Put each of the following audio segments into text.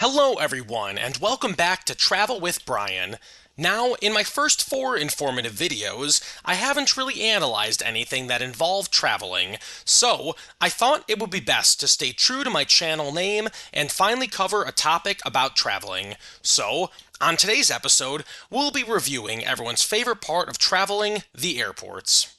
Hello everyone, and welcome back to Travel with Brian. Now, in my first 4 informative videos, I haven't really analyzed anything that involved traveling, so I thought it would be best to stay true to my channel name and finally cover a topic about traveling. So, on today's episode, we'll be reviewing everyone's favorite part of traveling, the airports.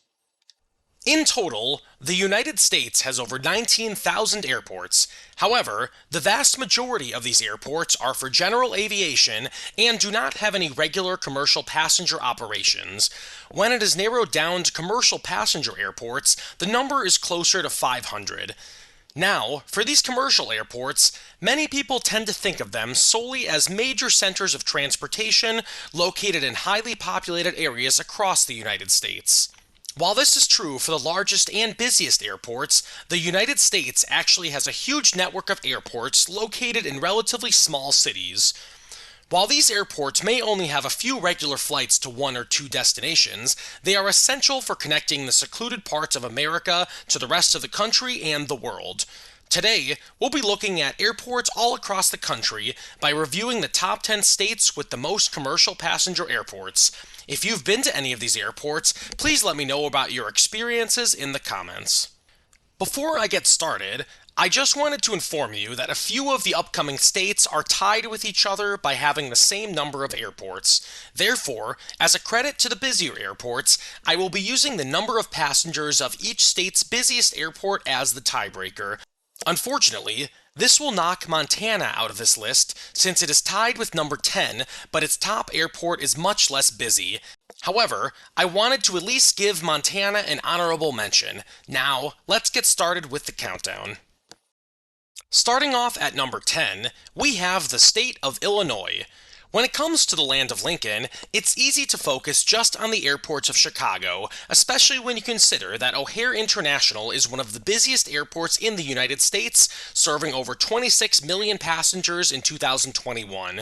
In total, the United States has over 19,000 airports. However, the vast majority of these airports are for general aviation and do not have any regular commercial passenger operations. When it is narrowed down to commercial passenger airports, the number is closer to 500. Now, for these commercial airports, many people tend to think of them solely as major centers of transportation located in highly populated areas across the United States. While this is true for the largest and busiest airports, the United States actually has a huge network of airports located in relatively small cities. While these airports may only have a few regular flights to 1 or 2 destinations, they are essential for connecting the secluded parts of America to the rest of the country and the world. Today, we'll be looking at airports all across the country by reviewing the top 10 states with the most commercial passenger airports. If you've been to any of these airports, please let me know about your experiences in the comments. Before I get started, I just wanted to inform you that a few of the upcoming states are tied with each other by having the same number of airports. Therefore, as a credit to the busier airports, I will be using the number of passengers of each state's busiest airport as the tiebreaker. Unfortunately, this will knock Montana out of this list since it is tied with number 10, but its top airport is much less busy. However, I wanted to at least give Montana an honorable mention. Now, let's get started with the countdown. Starting off at number 10, we have the state of Illinois. When it comes to the land of Lincoln, it's easy to focus just on the airports of Chicago, especially when you consider that O'Hare International is one of the busiest airports in the United States, serving over 26 million passengers in 2021.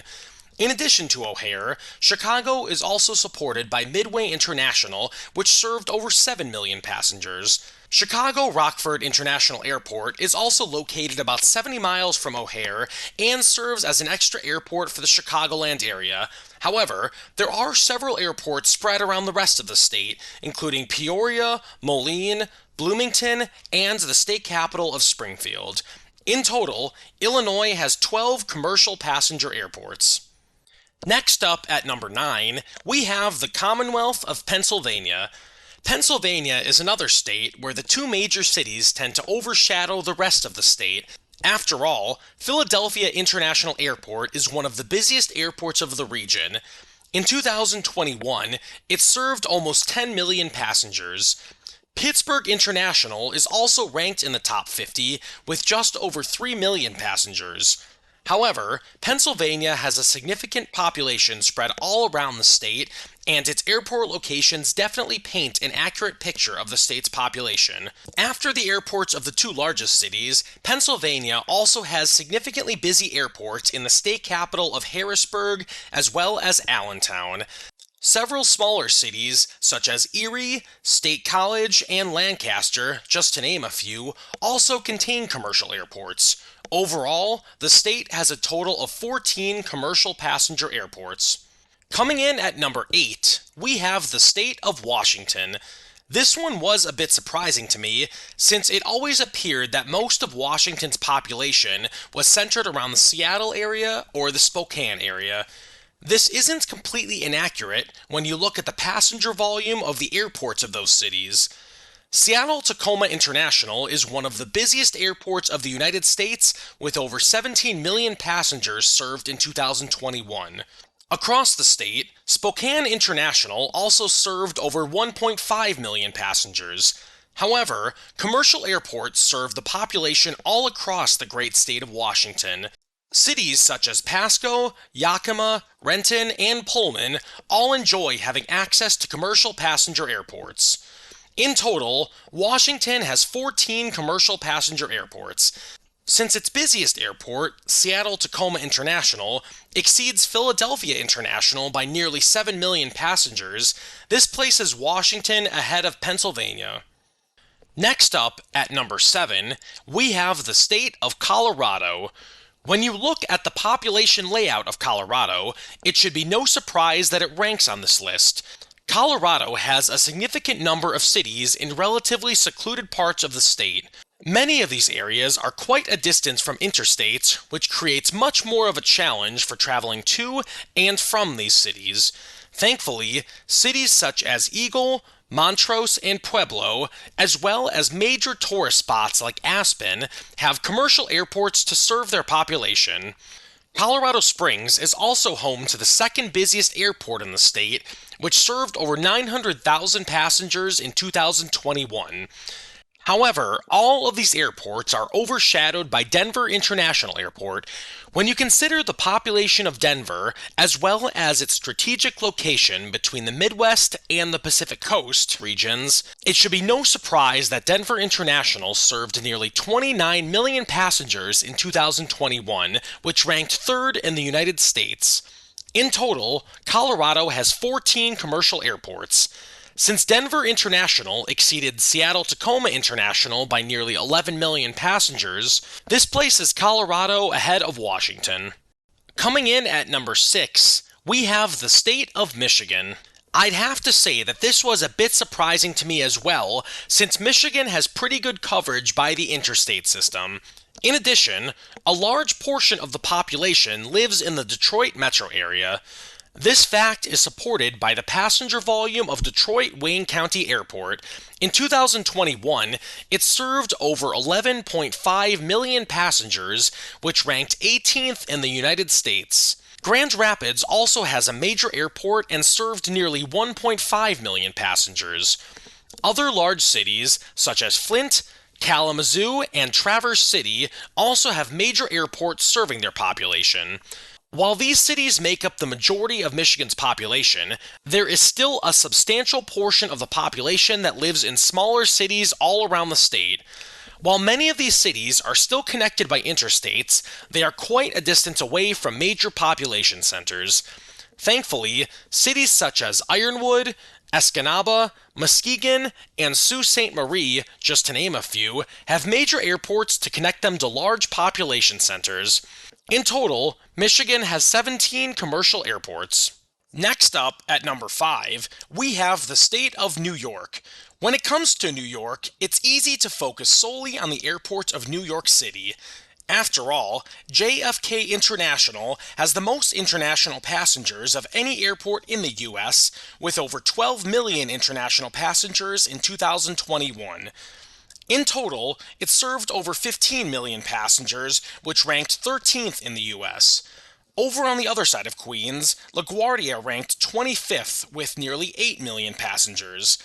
In addition to O'Hare, Chicago is also supported by Midway International, which served over 7 million passengers. Chicago Rockford International Airport is also located about 70 miles from O'Hare and serves as an extra airport for the Chicagoland area. However, there are several airports spread around the rest of the state, including Peoria, Moline, Bloomington, and the state capital of Springfield. In total, Illinois has 12 commercial passenger airports. Next up at number 9, we have the Commonwealth of Pennsylvania. Pennsylvania is another state where the 2 major cities tend to overshadow the rest of the state. After all, Philadelphia International Airport is one of the busiest airports of the region. In 2021, it served almost 10 million passengers. Pittsburgh International is also ranked in the top 50 with just over 3 million passengers. However, Pennsylvania has a significant population spread all around the state, and its airport locations definitely paint an accurate picture of the state's population. After the airports of the 2 largest cities, Pennsylvania also has significantly busy airports in the state capital of Harrisburg as well as Allentown. Several smaller cities, such as Erie, State College, and Lancaster, just to name a few, also contain commercial airports. Overall, the state has a total of 14 commercial passenger airports. Coming in at number 8, we have the state of Washington. This one was a bit surprising to me, since it always appeared that most of Washington's population was centered around the Seattle area or the Spokane area. This isn't completely inaccurate when you look at the passenger volume of the airports of those cities. Seattle-Tacoma International is one of the busiest airports of the United States, with over 17 million passengers served in 2021. Across the state, Spokane International also served over 1.5 million passengers. However, commercial airports serve the population all across the great state of Washington. Cities such as Pasco, Yakima, Renton, and Pullman all enjoy having access to commercial passenger airports. In total, Washington has 14 commercial passenger airports. Since its busiest airport, Seattle-Tacoma International, exceeds Philadelphia International by nearly 7 million passengers, this places Washington ahead of Pennsylvania. Next up, at number 7, we have the state of Colorado. When you look at the population layout of Colorado, it should be no surprise that it ranks on this list. Colorado has a significant number of cities in relatively secluded parts of the state. Many of these areas are quite a distance from interstates, which creates much more of a challenge for traveling to and from these cities. Thankfully, cities such as Eagle, Montrose, and Pueblo, as well as major tourist spots like Aspen, have commercial airports to serve their population. Colorado Springs is also home to the second busiest airport in the state, which served over 900,000 passengers in 2021. However, all of these airports are overshadowed by Denver International Airport. When you consider the population of Denver, as well as its strategic location between the Midwest and the Pacific Coast regions, it should be no surprise that Denver International served nearly 29 million passengers in 2021, which ranked third in the United States. In total, Colorado has 14 commercial airports. Since Denver International exceeded Seattle-Tacoma International by nearly 11 million passengers, this places Colorado ahead of Washington. Coming in at number 6, we have the state of Michigan. I'd have to say that this was a bit surprising to me as well, since Michigan has pretty good coverage by the interstate system. In addition, a large portion of the population lives in the Detroit metro area. This fact is supported by the passenger volume of Detroit-Wayne County Airport. In 2021, it served over 11.5 million passengers, which ranked 18th in the United States. Grand Rapids also has a major airport and served nearly 1.5 million passengers. Other large cities, such as Flint, Kalamazoo, and Traverse City, also have major airports serving their population. While these cities make up the majority of Michigan's population, there is still a substantial portion of the population that lives in smaller cities all around the state. While many of these cities are still connected by interstates, they are quite a distance away from major population centers. Thankfully, cities such as Ironwood, Escanaba, Muskegon, and Sault Ste. Marie, just to name a few, have major airports to connect them to large population centers. In total, Michigan has 17 commercial airports. Next up, at number 5, we have the state of New York. When it comes to New York, it's easy to focus solely on the airports of New York City. After all, JFK International has the most international passengers of any airport in the U.S., with over 12 million international passengers in 2021. In total, it served over 15 million passengers, which ranked 13th in the U.S. Over on the other side of Queens, LaGuardia ranked 25th with nearly 8 million passengers.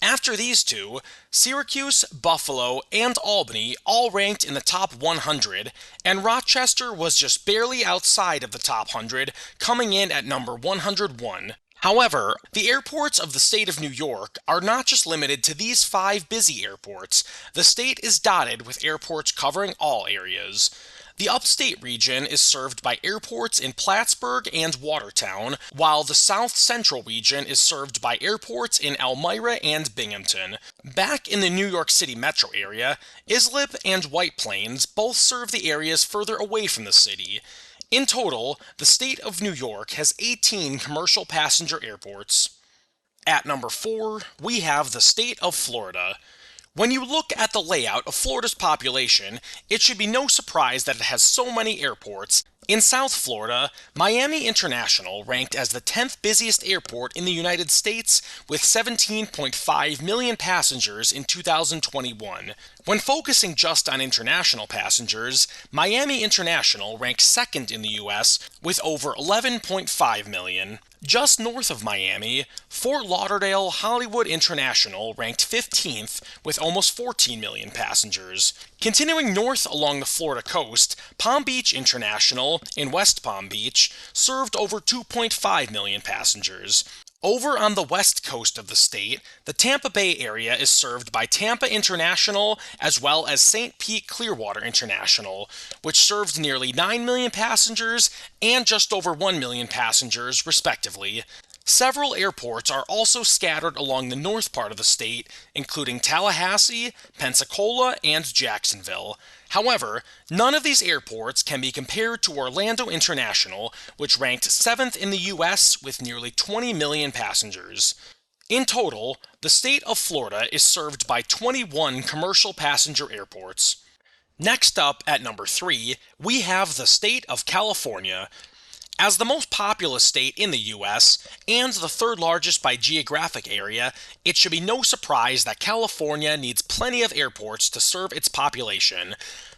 After these two, Syracuse, Buffalo, and Albany all ranked in the top 100, and Rochester was just barely outside of the top 100, coming in at number 101. However, the airports of the state of New York are not just limited to these 5 busy airports. The state is dotted with airports covering all areas. The upstate region is served by airports in Plattsburgh and Watertown, while the south central region is served by airports in Elmira and Binghamton. Back in the New York City metro area, Islip and White Plains both serve the areas further away from the city. In total, the state of New York has 18 commercial passenger airports. At number 4, we have the state of Florida. When you look at the layout of Florida's population, it should be no surprise that it has so many airports. In South Florida, Miami International ranked as the 10th busiest airport in the United States with 17.5 million passengers in 2021. When focusing just on international passengers, Miami International ranked second in the U.S. with over 11.5 million. Just north of Miami, Fort Lauderdale Hollywood International ranked 15th with almost 14 million passengers. Continuing north along the Florida coast, Palm Beach International in West Palm Beach served over 2.5 million passengers. Over on the west coast of the state, the Tampa Bay area is served by Tampa International as well as St. Pete Clearwater International, which served nearly 9 million passengers and just over 1 million passengers, respectively. Several airports are also scattered along the north part of the state, including Tallahassee, Pensacola, and Jacksonville. However, none of these airports can be compared to Orlando International, which ranked 7th in the US with nearly 20 million passengers. In total, the state of Florida is served by 21 commercial passenger airports. Next up at number 3, we have the state of California. As the most populous state in the US, and the third largest by geographic area, it should be no surprise that California needs plenty of airports to serve its population.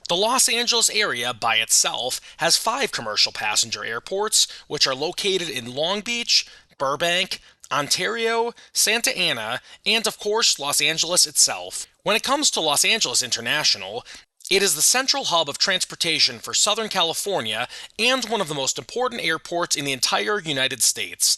The Los Angeles area by itself has 5 commercial passenger airports, which are located in Long Beach, Burbank, Ontario, Santa Ana, and of course Los Angeles itself. When it comes to Los Angeles International, it is the central hub of transportation for Southern California and one of the most important airports in the entire United States.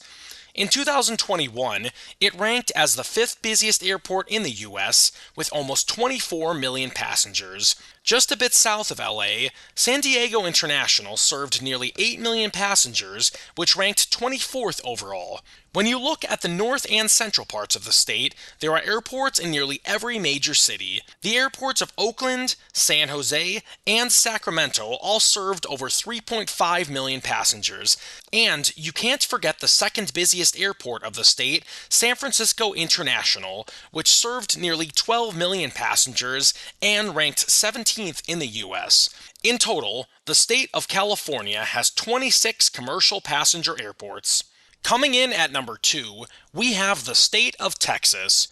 In 2021, it ranked as the 5th busiest airport in the US, with almost 24 million passengers. Just a bit south of LA, San Diego International served nearly 8 million passengers, which ranked 24th overall. When you look at the north and central parts of the state, there are airports in nearly every major city. The airports of Oakland, San Jose, and Sacramento all served over 3.5 million passengers. And you can't forget the second busiest airport of the state, San Francisco International, which served nearly 12 million passengers and ranked 17th in the US. In total, the state of California has 26 commercial passenger airports. Coming in at number 2, we have the state of Texas.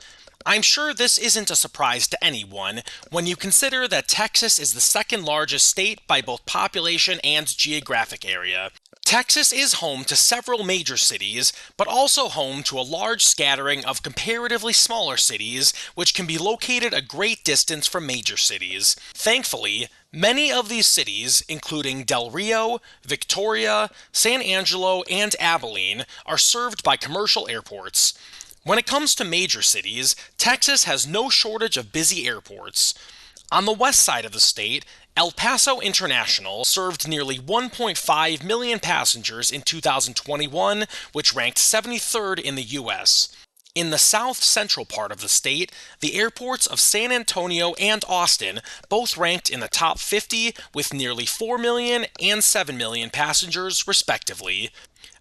I'm sure this isn't a surprise to anyone when you consider that Texas is the second largest state by both population and geographic area. Texas is home to several major cities, but also home to a large scattering of comparatively smaller cities, which can be located a great distance from major cities. Thankfully, many of these cities, including Del Rio, Victoria, San Angelo, and Abilene, are served by commercial airports. When it comes to major cities, Texas has no shortage of busy airports. On the west side of the state, El Paso International served nearly 1.5 million passengers in 2021, which ranked 73rd in the US. In the south-central part of the state, the airports of San Antonio and Austin both ranked in the top 50 with nearly 4 million and 7 million passengers, respectively.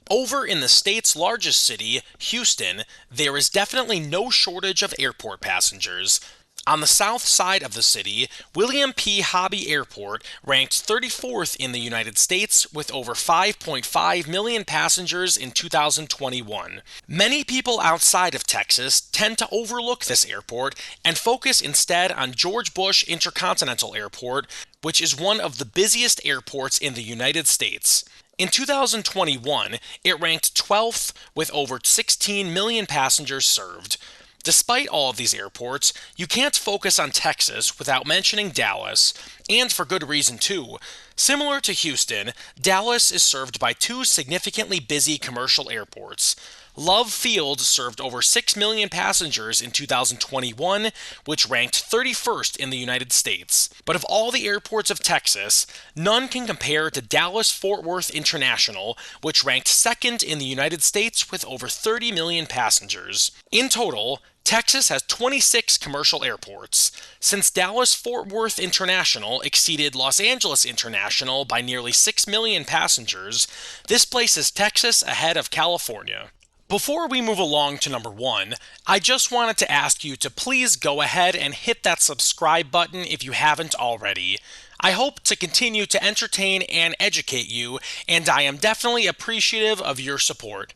Over in the state's largest city, Houston, there is definitely no shortage of airport passengers. On the south side of the city, William P. Hobby Airport ranked 34th in the United States with over 5.5 million passengers in 2021. Many people outside of Texas tend to overlook this airport and focus instead on George Bush Intercontinental Airport, which is one of the busiest airports in the United States. In 2021, it ranked 12th with over 16 million passengers served. Despite all of these airports, you can't focus on Texas without mentioning Dallas, and for good reason too. Similar to Houston, Dallas is served by 2 significantly busy commercial airports. Love Field served over 6 million passengers in 2021, which ranked 31st in the United States. But of all the airports of Texas, none can compare to Dallas-Fort Worth International, which ranked 2nd in the United States with over 30 million passengers. In total, Texas has 26 commercial airports. Since Dallas-Fort Worth International exceeded Los Angeles International by nearly 6 million passengers, this places Texas ahead of California. Before we move along to number 1, I just wanted to ask you to please go ahead and hit that subscribe button if you haven't already. I hope to continue to entertain and educate you, and I am definitely appreciative of your support.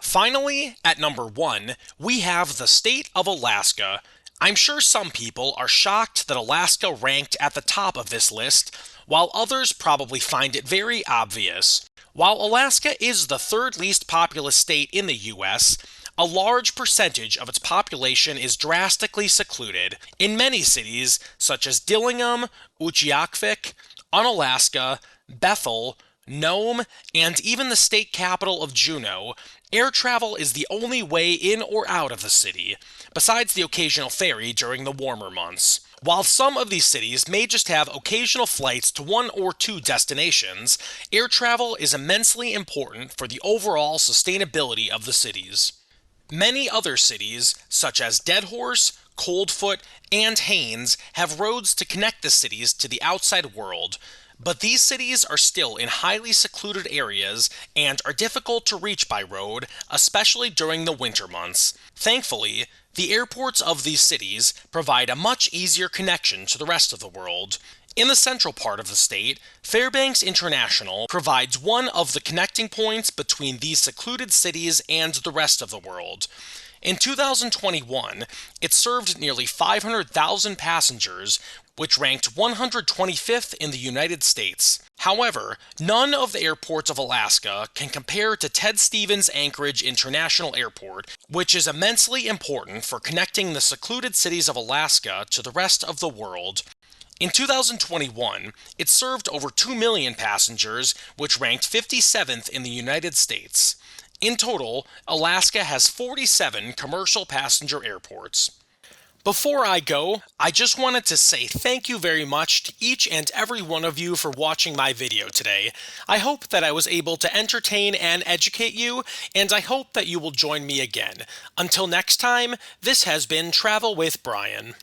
Finally, at number 1, we have the state of Alaska. I'm sure some people are shocked that Alaska ranked at the top of this list, while others probably find it very obvious. While Alaska is the 3rd least populous state in the US, a large percentage of its population is drastically secluded. In many cities, such as Dillingham, Utqiagvik, Unalaska, Bethel, Nome, and even the state capital of Juneau, air travel is the only way in or out of the city, besides the occasional ferry during the warmer months. While some of these cities may just have occasional flights to 1 or 2 destinations, air travel is immensely important for the overall sustainability of the cities. Many other cities, such as Deadhorse, Coldfoot, and Haines have roads to connect the cities to the outside world, but these cities are still in highly secluded areas and are difficult to reach by road, especially during the winter months. Thankfully, the airports of these cities provide a much easier connection to the rest of the world. In the central part of the state, Fairbanks International provides one of the connecting points between these secluded cities and the rest of the world. In 2021, it served nearly 500,000 passengers, which ranked 125th in the United States. However, none of the airports of Alaska can compare to Ted Stevens Anchorage International Airport, which is immensely important for connecting the secluded cities of Alaska to the rest of the world. In 2021, it served over 2 million passengers, which ranked 57th in the United States. In total, Alaska has 47 commercial passenger airports. Before I go, I just wanted to say thank you very much to each and every one of you for watching my video today. I hope that I was able to entertain and educate you, and I hope that you will join me again. Until next time, this has been Travel with Brian.